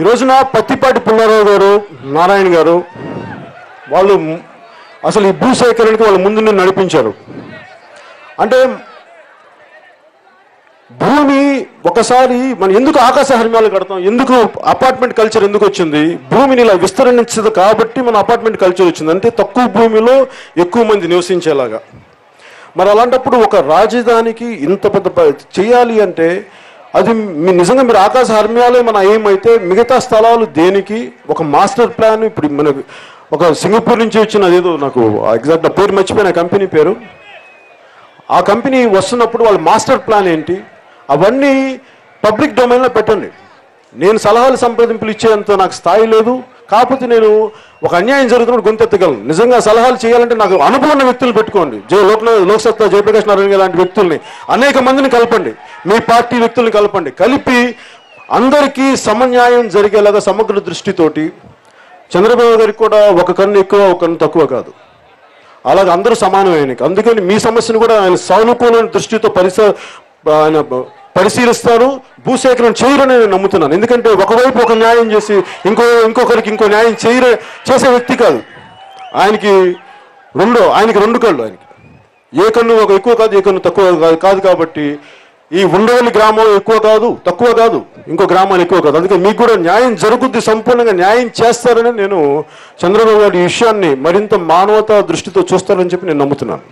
ఈ రోజున పత్తిపాటి పుల్లారావు గారు, నారాయణ గారు వాళ్ళు అసలు ఈ భూసేకరణకి వాళ్ళు ముందు నడిపించారు. అంటే భూమి ఒకసారి మనం ఎందుకు ఆకాశ హర్మ్యాలు కడతాం, ఎందుకు అపార్ట్మెంట్ కల్చర్ ఎందుకు వచ్చింది, భూమిని ఇలా విస్తరించదు కాబట్టి మన అపార్ట్మెంట్ కల్చర్ వచ్చింది. అంటే తక్కువ భూమిలో ఎక్కువ మంది నివసించేలాగా. మరి అలాంటప్పుడు ఒక రాజధానికి ఇంత పెద్ద చేయాలి అంటే అది నిజంగా మీరు ఆకాశ హర్మ్యాలే మన ఏమైతే మిగతా స్థలాలు దేనికి ఒక మాస్టర్ ప్లాన్. ఇప్పుడు మనకు ఒక సింగపూర్ నుంచి వచ్చిన అదేదో నాకు ఎగ్జాక్ట్ పేరు మర్చిపోయిన కంపెనీ పేరు, ఆ కంపెనీ వస్తున్నప్పుడు వాళ్ళ మాస్టర్ ప్లాన్ ఏంటి అవన్నీ పబ్లిక్ డొమైన్లో పెట్టండి. నేను సలహాలు సంప్రదింపులు ఇచ్చేంత నాకు స్థాయి లేదు, కాకపోతే నేను ఒక అన్యాయం జరుగుతున్నప్పుడు గొంతెత్తగలను. నిజంగా సలహాలు చేయాలంటే నాకు అనుభవం ఉన్న వ్యక్తులు పెట్టుకోండి. లోక్సత్తా జయప్రకాష్ నారాయణ లాంటి వ్యక్తుల్ని అనేక మందిని కలపండి, మీ పార్టీ వ్యక్తుల్ని కలపండి, కలిపి అందరికీ సమన్యాయం జరిగేలాగా సమగ్ర దృష్టితోటి. చంద్రబాబు గారికి కూడా ఒక కన్ను ఎక్కువ ఒక కన్ను తక్కువ కాదు, అలాగే అందరూ సమానమైన. అందుకని మీ సమస్యను కూడా ఆయన సానుకూలమైన దృష్టితో ఆయన పరిశీలిస్తారు, భూసేకరణ చేయరని నేను నమ్ముతున్నాను. ఎందుకంటే ఒకవైపు ఒక న్యాయం చేసి ఇంకొకరికి ఇంకో న్యాయం చేసే వ్యక్తి కాదు. ఆయనకి రెండు కళ్ళు. ఆయనకి ఏ కన్ను ఒక ఎక్కువ కాదు, ఏ కన్ను తక్కువ కాదు. కాబట్టి ఈ ఉండవల్లి గ్రామం ఎక్కువ కాదు, తక్కువ కాదు, ఇంకో గ్రామాలు ఎక్కువ కాదు. అందుకే మీకు కూడా న్యాయం జరుగుద్ది, సంపూర్ణంగా న్యాయం చేస్తారని నేను చంద్రబాబు గారి ఈ విషయాన్ని మరింత మానవతా దృష్టితో చూస్తారని చెప్పి నేను నమ్ముతున్నాను.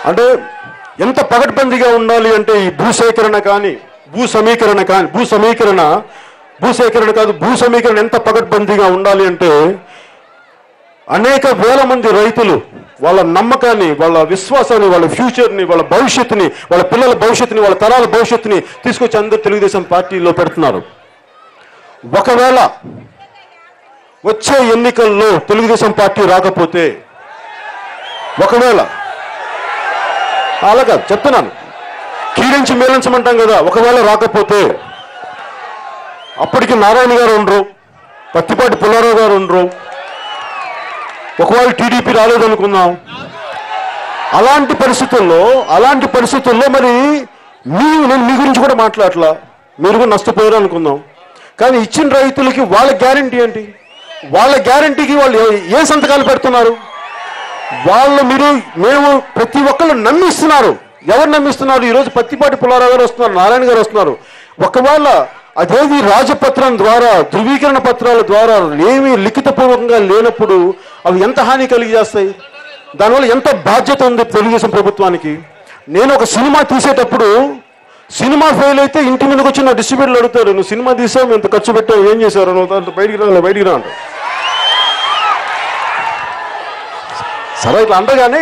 అంటే ఎంత పకడ్బందీగా ఉండాలి అంటే ఈ భూసేకరణ కానీ భూ సమీకరణ ఎంత పకడ్బందీగా ఉండాలి అంటే అనేక వేల మంది రైతులు వాళ్ళ నమ్మకాన్ని, వాళ్ళ విశ్వాసాన్ని, వాళ్ళ ఫ్యూచర్ని, వాళ్ళ భవిష్యత్తుని, వాళ్ళ పిల్లల భవిష్యత్తుని, వాళ్ళ తరాల భవిష్యత్తుని తీసుకొచ్చి అందరూ తెలుగుదేశం పార్టీలో పెడుతున్నారు. ఒకవేళ వచ్చే ఎన్నికల్లో తెలుగుదేశం పార్టీ రాకపోతే, ఒకవేళ అలా కాదు చెప్తున్నాను, కీడించి మేలించమంటాం కదా, ఒకవేళ రాకపోతే అప్పటికి నారాయణ గారు ఉండరు, పత్తిపాటి పుల్లారావు గారు ఉండరు, ఒకవేళ టీడీపీ రాలేదనుకుందాం. అలాంటి పరిస్థితుల్లో మరి నేను మీ గురించి కూడా మాట్లాడలా, మీరు కూడా నష్టపోయారు అనుకుందాం. కానీ ఇచ్చిన రైతులకి వాళ్ళ గ్యారంటీ ఏంటి? వాళ్ళ గ్యారంటీకి వాళ్ళు ఏ సంతకాలు పెడుతున్నారు? మేము ప్రతి ఒక్కళ్ళు నమ్మిస్తున్నారు. ఎవరు నమ్మిస్తున్నారు? ఈరోజు పత్తిపాటి పుల్లారావు గారు వస్తున్నారు, నారాయణ గారు వస్తున్నారు. ఒకవేళ అదేది రాజపత్రం ద్వారా, ధృవీకరణ పత్రాల ద్వారా ఏమీ లిఖితపూర్వకంగా లేనప్పుడు అవి ఎంత హాని కలిగజేస్తాయి? దానివల్ల ఎంత బాధ్యత ఉంది తెలుగుదేశం ప్రభుత్వానికి? నేను ఒక సినిమా తీసేటప్పుడు సినిమా ఫెయిల్ అయితే ఇంటి మీదకి వచ్చి నా డిస్ట్రిబ్యూటర్లు అడుగుతారు, నువ్వు సినిమా తీసావు, ఎంత ఖర్చు పెట్టావు, ఏం చేశారు, నువ్వు బయటికి రా అంట. సరే ఇట్లా అంటగానే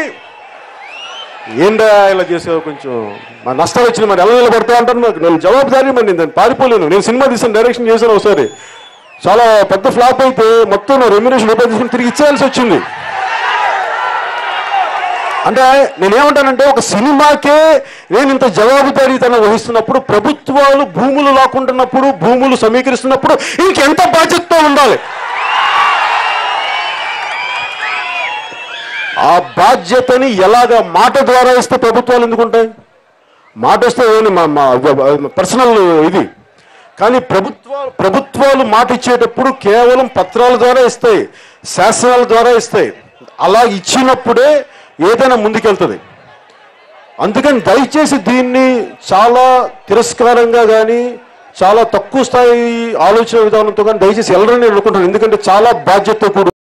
ఏంటా ఇలా చేసావు, కొంచెం మా నష్టం వచ్చింది, మరి ఎలా నిలబడతా అంటారు. నాకు నేను జవాబుదారీ, మరి నేను పారిపోలేను. నేను సినిమా తీసాను, డైరెక్షన్ చేశాను, ఒకసారి చాలా పెద్ద ఫ్లాప్ అయితే మొత్తం నా రెమ్యునరేషన్ రూపాయలు తీసుకుని తిరిగి ఇచ్చేయాల్సి వచ్చింది. అంటే నేనేమంటానంటే ఒక సినిమాకే నేను ఇంత జవాబుదారీతనం వహిస్తున్నప్పుడు, ప్రభుత్వాలు భూములు లాక్కుంటున్నప్పుడు, భూములు సమీకరిస్తున్నప్పుడు ఇంకెంత బాధ్యతతో ఉండాలి? ఆ బాధ్యతని ఎలాగా మాట ద్వారా ఇస్తే ప్రభుత్వాలు ఎందుకుంటాయి? మాట వస్తే పర్సనల్ ఇది. కానీ ప్రభుత్వాలు మాట ఇచ్చేటప్పుడు కేవలం పత్రాల ద్వారా ఇస్తాయి, శాసనాల ద్వారా ఇస్తాయి. అలా ఇచ్చినప్పుడే ఏదైనా ముందుకెళ్తుంది. అందుకని దయచేసి దీన్ని చాలా తిరస్కారంగా కానీ, చాలా తక్కువ స్థాయి ఆలోచన విధానంతో కానీ దయచేసి వెళ్ళరని అనుకుంటాను. ఎందుకంటే చాలా బాధ్యతతో కూడి